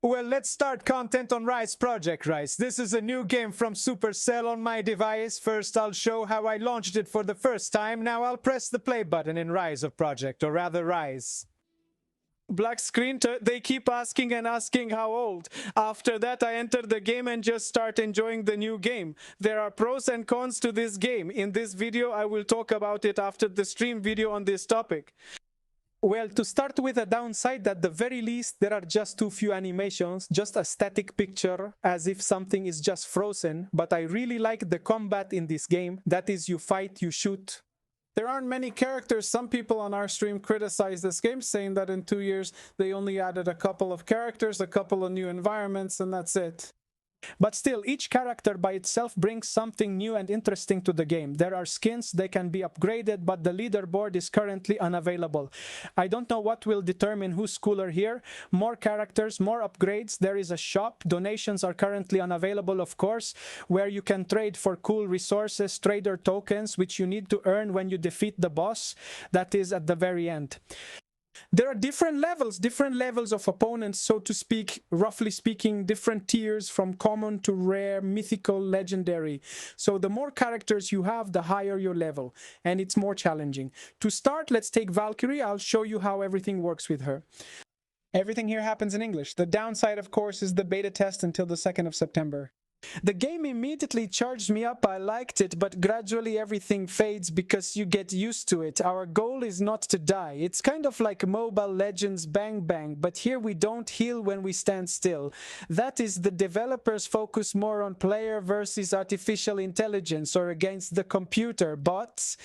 Well, let's start content on R.I.S e Project R.I.S e. This is a new game from Supercell on my device. First, I'll show how I launched it for the first time. Now I'll press the play button in R.I.S e of Project, or rather R.I.S e. Black screen, they keep asking and asking how old. After that, I enter the game and just start enjoying the new game. There are pros and cons to this game. In this video, I will talk about it after the stream video on this topic. Well, to start with a downside, at the very least, there are just too few animations, just a static picture, as if something is just frozen. But I really like the combat in this game. That is, you fight, you shoot. There aren't many characters. Some people on our stream criticize this game, saying that in 2 years, they only added a couple of characters, a couple of new environments, and that's it. But still, each character by itself brings something new and interesting to the game. There are skins, they can be upgraded, but the leaderboard is currently unavailable. I don't know what will determine who's cooler here. More characters, more upgrades. There is a shop. Donations are currently unavailable, of course, where you can trade for cool resources, trader tokens, which you need to earn when you defeat the boss. That is at the very end. There are different levels of opponents, so to speak, roughly speaking, different tiers from common to rare, mythical, legendary. So the more characters you have, the higher your level, and it's more challenging. To start, let's take Valkyrie. I'll show you how everything works with her. Everything here happens in English. The downside, of course, is the beta test until the 2nd of September. The game immediately charged me up. I liked it, but gradually everything fades because you get used to it. Our goal is not to die. It's kind of like Mobile Legends Bang Bang, but here we don't heal when we stand still. That is, the developers focus more on player versus artificial intelligence or against the computer bots.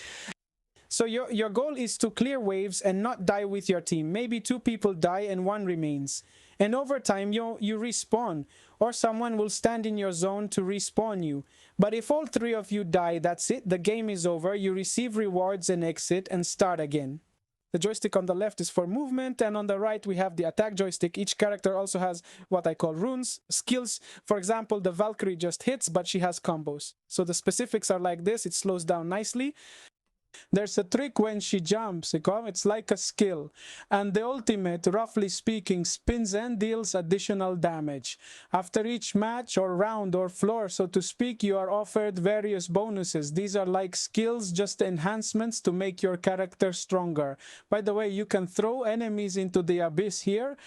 So your goal is to clear waves and not die with your team. Maybe 2 people die and 1 remains. And over time, you respawn, or someone will stand in your zone to respawn you. But if all 3 of you die, that's it. The game is over. You receive rewards and exit and start again. The joystick on the left is for movement, and on the right we have the attack joystick. Each character also has what I call runes, skills. For example, the Valkyrie just hits, but she has combos. So the specifics are like this. It slows down nicely. There's a trick when she jumps, it's like a skill. And the ultimate, roughly speaking, spins and deals additional damage. After each match or round or floor, so to speak, you are offered various bonuses. These are like skills, just enhancements to make your character stronger. By the way, you can throw enemies into the abyss here.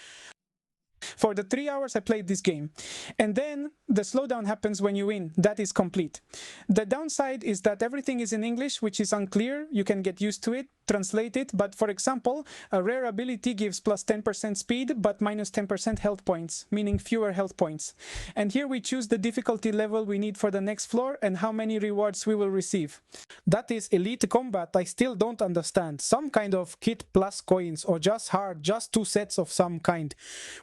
For the 3 hours I played this game. And then the slowdown happens when you win. That is complete. The downside is that everything is in English, which is unclear. You can get used to it, translate it. But for example, a rare ability gives plus 10% speed, but minus 10% health points, meaning fewer health points. And here we choose the difficulty level we need for the next floor and how many rewards we will receive. That is elite combat. I still don't understand. Some kind of kit plus coins, or just hard, just 2 sets of some kind.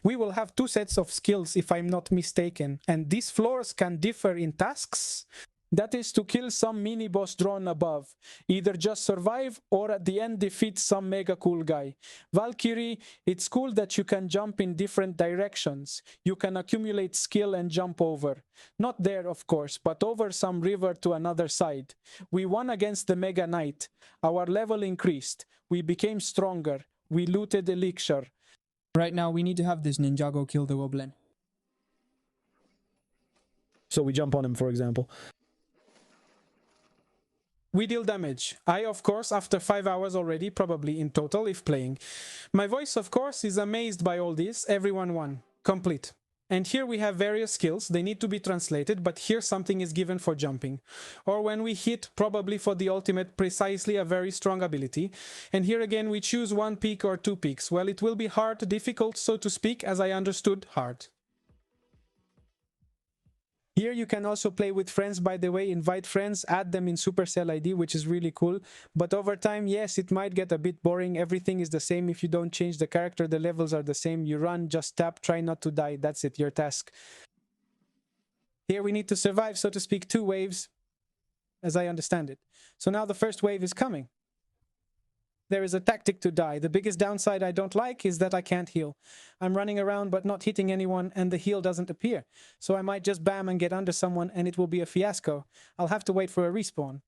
We will have 2 sets of skills if I'm not mistaken, and these floors can differ in tasks. That is to kill some mini-boss drawn above, either just survive or at the end defeat some mega cool guy. Valkyrie, it's cool that you can jump in different directions. You can accumulate skill and jump over. Not there, of course, but over some river to another side. We won against the Mega Knight. Our level increased. We became stronger. We looted elixir. Right now, we need to have this Ninjago kill the goblin. So we jump on him, for example. We deal damage. I, of course, after 5 hours already, probably in total, if playing. My voice, of course, is amazed by all this. Everyone won. Complete. And here we have various skills. They need to be translated, but here something is given for jumping. Or when we hit, probably for the ultimate, precisely a very strong ability. And here again, we choose 1 peak or 2 peaks. Well, it will be hard, difficult, so to speak, as I understood, hard. Here you can also play with friends, by the way, invite friends, add them in Supercell ID, which is really cool. But over time, yes, it might get a bit boring. Everything is the same. If you don't change the character, the levels are the same. You run, just tap, try not to die. That's it, your task. Here we need to survive, so to speak, 2 waves, as I understand it. So now the first wave is coming. There is a tactic to die. The biggest downside I don't like is that I can't heal. I'm running around but not hitting anyone and the heal doesn't appear. So I might just bam and get under someone and it will be a fiasco. I'll have to wait for a respawn.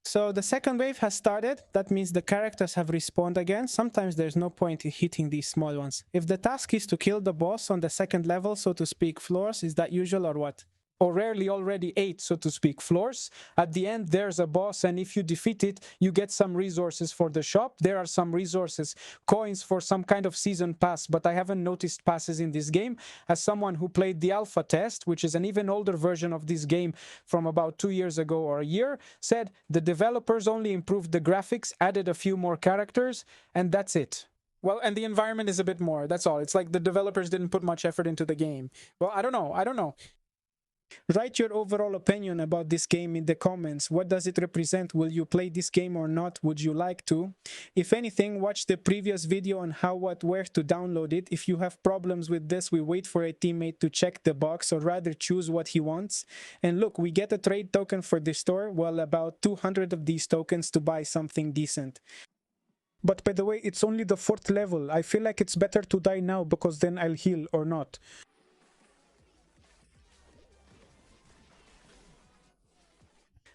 So the second wave has started. That means the characters have respawned again. Sometimes there's no point in hitting these small ones. If the task is to kill the boss on the second level, so to speak, floors, is that usual or what? Or rarely already 8, so to speak, floors. At the end, there's a boss, and if you defeat it, you get some resources for the shop. There are some resources, coins for some kind of season pass, but I haven't noticed passes in this game. As someone who played the alpha test, which is an even older version of this game from about 2 years ago or a year, said the developers only improved the graphics, added a few more characters, and that's it. Well, and the environment is a bit more. That's all. It's like the developers didn't put much effort into the game. Well, I don't know. Write your overall opinion about this game in the comments. What does it represent? Will you play this game or not? Would you like to? If anything, watch the previous video on how, what, where to download it. If you have problems with this, we wait for a teammate to check the box, or rather choose what he wants. And look, we get a trade token for the store, well, about 200 of these tokens to buy something decent. But by the way, it's only the 4th level. I feel like it's better to die now because then I'll heal or not.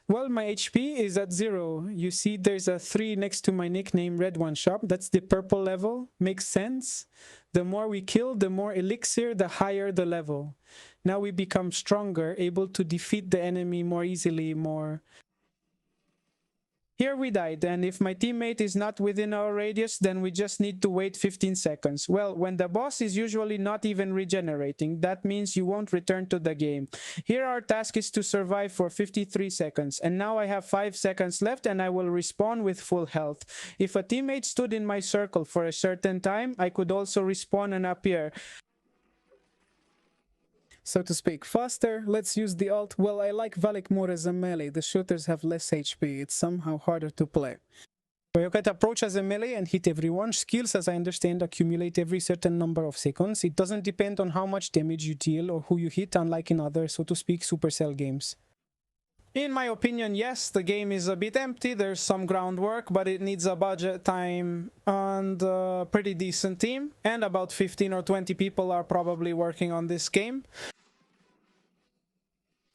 Well, my HP is at 0. You see there's a 3 next to my nickname, Red One Shop. That's the purple level. Makes sense. The more we kill, the more elixir, the higher the level. Now we become stronger, able to defeat the enemy more easily, more... Here we died, and if my teammate is not within our radius, then we just need to wait 15 seconds. Well, when the boss is usually not even regenerating, that means you won't return to the game. Here our task is to survive for 53 seconds, and now I have 5 seconds left and I will respawn with full health. If a teammate stood in my circle for a certain time, I could also respawn and appear, so to speak, faster. Let's use the ult. Well, I like Valak more as a melee. The shooters have less HP. It's somehow harder to play. So you can approach as a melee and hit everyone. Skills, as I understand, accumulate every certain number of seconds. It doesn't depend on how much damage you deal or who you hit, unlike in other, so to speak, Supercell games. In my opinion, yes, the game is a bit empty. There's some groundwork, but it needs a budget, time, and a pretty decent team. And about 15 or 20 people are probably working on this game.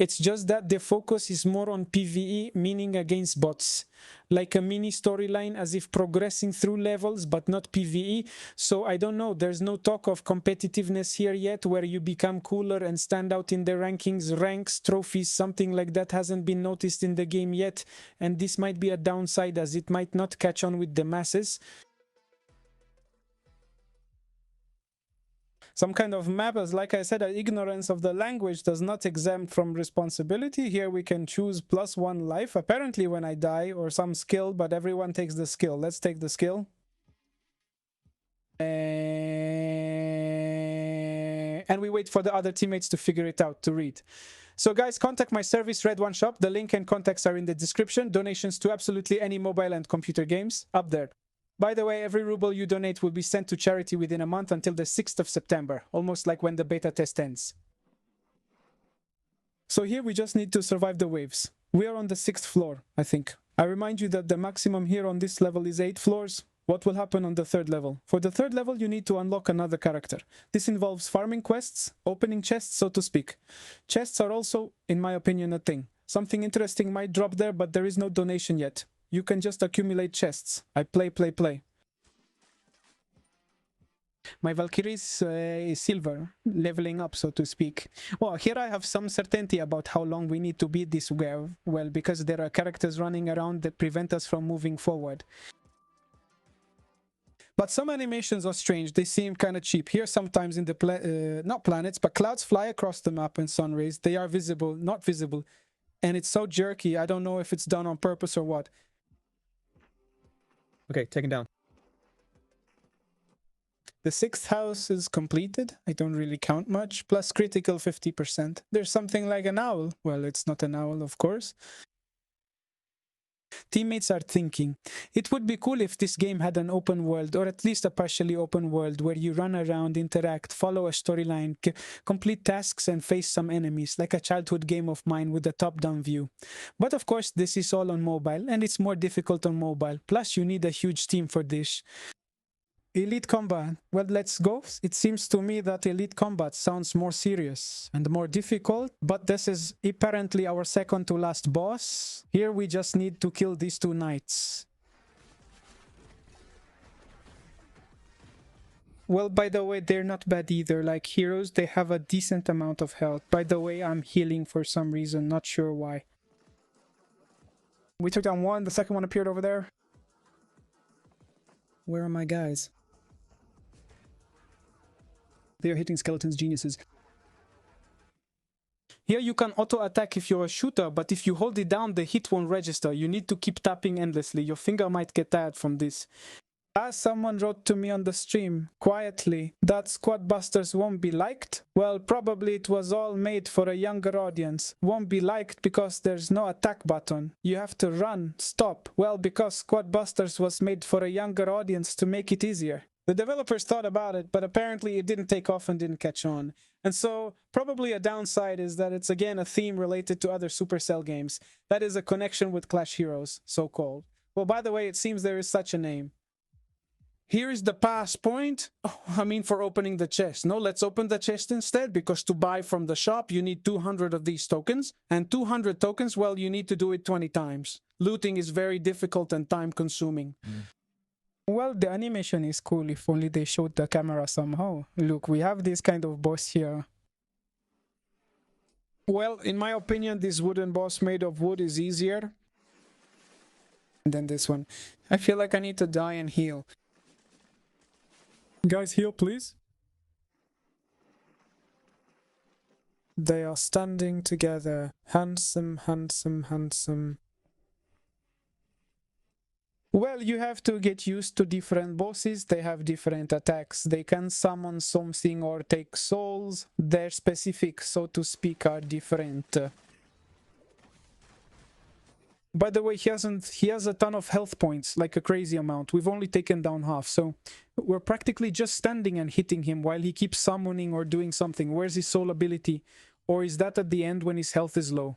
It's just that the focus is more on PvE, meaning against bots. Like a mini storyline, as if progressing through levels, but not PvE. So I don't know, there's no talk of competitiveness here yet, where you become cooler and stand out in the rankings, ranks, trophies, something like that hasn't been noticed in the game yet. And this might be a downside, as it might not catch on with the masses. Some kind of map, as like I said, ignorance of the language does not exempt from responsibility. Here we can choose +1 life, apparently when I die, or some skill, but everyone takes the skill. Let's take the skill. And we wait for the other teammates to figure it out, to read. So guys, contact my service, Red One Shop. The link and contacts are in the description. Donations to absolutely any mobile and computer games up there. By the way, every ruble you donate will be sent to charity within a month until the 6th of September, almost like when the beta test ends. So here we just need to survive the waves. We are on the 6th floor, I think. I remind you that the maximum here on this level is 8 floors. What will happen on the 3rd level? For the 3rd level, you need to unlock another character. This involves farming quests, opening chests, so to speak. Chests are also, in my opinion, a thing. Something interesting might drop there, but there is no donation yet. You can just accumulate chests. I play. My Valkyrie is silver, leveling up, so to speak. Well, here I have some certainty about how long we need to beat this wave, well, because there are characters running around that prevent us from moving forward. But some animations are strange. They seem kind of cheap. Here sometimes in the not planets, but clouds fly across the map in sun rays. They are visible, not visible. And it's so jerky, I don't know if it's done on purpose or what. Okay, taken down. The 6th house is completed. I don't really count much. Plus critical 50%. There's something like an owl. Well, it's not an owl, of course. Teammates are thinking, it would be cool if this game had an open world, or at least a partially open world, where you run around, interact, follow a storyline, complete tasks and face some enemies, like a childhood game of mine with a top-down view. But of course this is all on mobile, and it's more difficult on mobile, plus you need a huge team for this. Elite Combat. Well, let's go. It seems to me that Elite Combat sounds more serious and more difficult, but this is apparently our second to last boss. Here we just need to kill these two knights. Well, by the way, they're not bad either. Like heroes, they have a decent amount of health. By the way, I'm healing for some reason, not sure why. We took down one, the second one appeared over there. Where are my guys? They are hitting skeletons, geniuses. Here you can auto-attack if you're a shooter, but if you hold it down, the hit won't register. You need to keep tapping endlessly. Your finger might get tired from this. As someone wrote to me on the stream, quietly, that Squad Busters won't be liked. Well, probably it was all made for a younger audience. Won't be liked because there's no attack button. You have to run, stop. Well, because Squad Busters was made for a younger audience to make it easier. The developers thought about it, but apparently it didn't take off and didn't catch on. And so, probably a downside is that it's again a theme related to other Supercell games. That is a connection with Clash Heroes, so-called. Well, by the way, it seems there is such a name. Here is the pass point. Oh, I mean for opening the chest. No, let's open the chest instead, because to buy from the shop, you need 200 of these tokens. And 200 tokens, well, you need to do it 20 times. Looting is very difficult and time-consuming. Well, the animation is cool if only they showed the camera somehow. Look, we have this kind of boss here. Well, in my opinion, this wooden boss made of wood is easier than this one. I feel like I need to die and heal. Guys, heal, please. They are standing together. Handsome, handsome, handsome. Well, you have to get used to different bosses. They have different attacks. They can summon something or take souls. Their specifics, so to speak, are different. By the way, he has a ton of health points, like a crazy amount. We've only taken down half, so we're practically just standing and hitting him while he keeps summoning or doing something. Where's his soul ability? Or is that at the end when his health is low?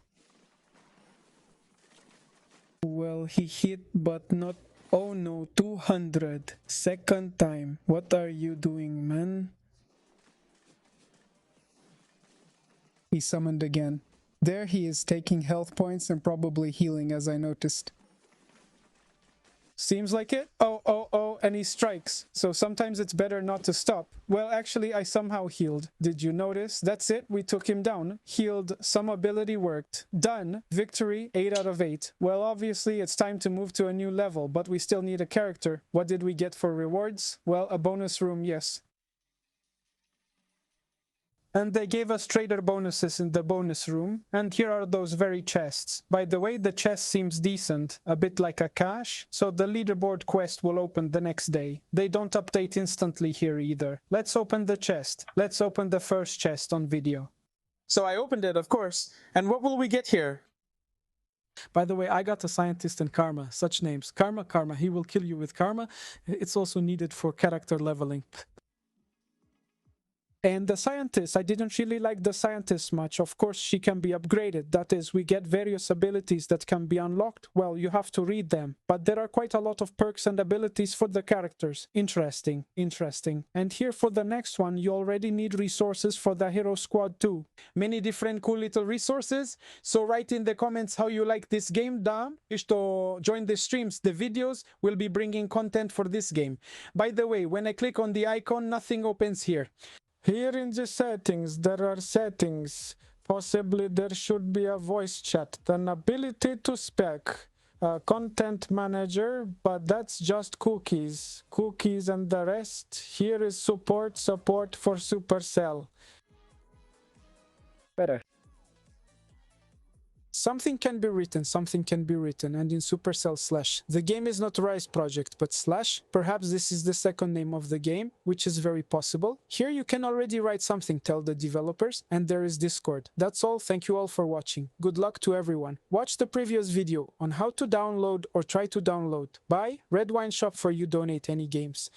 Well, he hit, but not... Oh no, 200. Second time. What are you doing, man? He summoned again. There he is taking health points and probably healing, as I noticed. Seems like it. Oh, and he strikes. So sometimes it's better not to stop. Well, actually, I somehow healed. Did you notice? That's it. We took him down. Healed. Some ability worked. Done. Victory. 8 out of 8. Well, obviously, it's time to move to a new level, but we still need a character. What did we get for rewards? Well, a bonus room, yes. And they gave us trader bonuses in the bonus room. And here are those very chests. By the way, the chest seems decent, a bit like a cache. So the leaderboard quest will open the next day. They don't update instantly here either. Let's open the chest. Let's open the first chest on video. So I opened it, of course. And what will we get here? By the way, I got a scientist and karma. Such names. Karma, karma. He will kill you with karma. It's also needed for character leveling. And the scientist, I didn't really like the scientist much. Of course, she can be upgraded. That is, we get various abilities that can be unlocked. Well, you have to read them. But there are quite a lot of perks and abilities for the characters. Interesting, interesting. And here for the next one, you already need resources for the Hero Squad too. Many different cool little resources. So write in the comments how you like this game. To join the streams, the videos will be bringing content for this game. By the way, when I click on the icon, nothing opens here. Here in the settings, there are settings. Possibly there should be a voice chat, an ability to speak, a content manager, but that's just cookies. Cookies and the rest. Here is support for Supercell. Better. Something can be written, and in Supercell /. The game is not R.I.S.E project, but /. Perhaps this is the second name of the game, which is very possible. Here you can already write something, tell the developers, and there is Discord. That's all, thank you all for watching. Good luck to everyone. Watch the previous video on how to download or try to download. Buy Red Wine Shop for you donate any games.